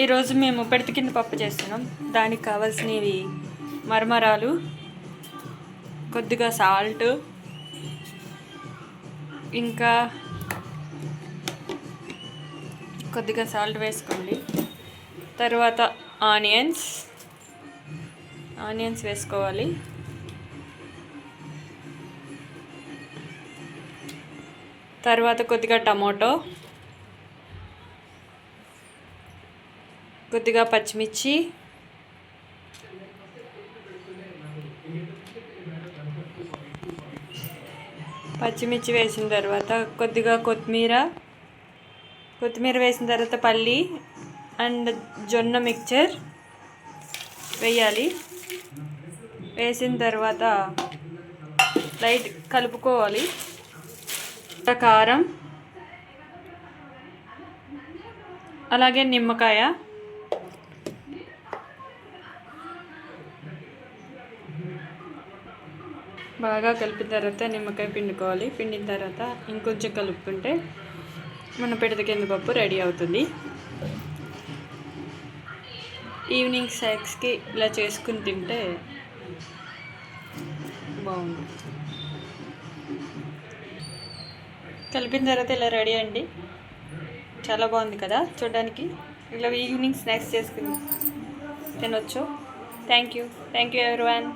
ఈరోజు మేము పెడత కింద పప్పు చేస్తున్నాం. దానికి కావాల్సినవి మరమరాలు, కొద్దిగా సాల్ట్, ఇంకా కొద్దిగా సాల్ట్ వేసుకోండి. తర్వాత ఆనియన్స్ వేసుకోవాలి. తర్వాత కొద్దిగా టమాటో, కొద్దిగా పచ్చిమిర్చి, వేసిన తర్వాత కొద్దిగా కొత్తిమీర వేసిన తర్వాత పల్లి అండ్ జొన్న మిక్చర్ వేయాలి. వేసిన తర్వాత లైట్ కలుపుకోవాలి. కారం, అలాగే నిమ్మకాయ, బాగా కలిపిన తర్వాత నిమ్మకాయ పిండుకోవాలి. పిండిన తర్వాత ఇంకొంచెం కలుపుకుంటే మన పెడత కింద పప్పు రెడీ అవుతుంది. ఈవినింగ్ స్నాక్స్కి ఇలా చేసుకుని తింటే బాగుంది. కలిపిన తర్వాత ఇలా రెడీ అండి. చాలా బాగుంది కదా చూడడానికి. ఇలా ఈవినింగ్ స్నాక్స్ చేసుకుని తినొచ్చు. Thank you everyone.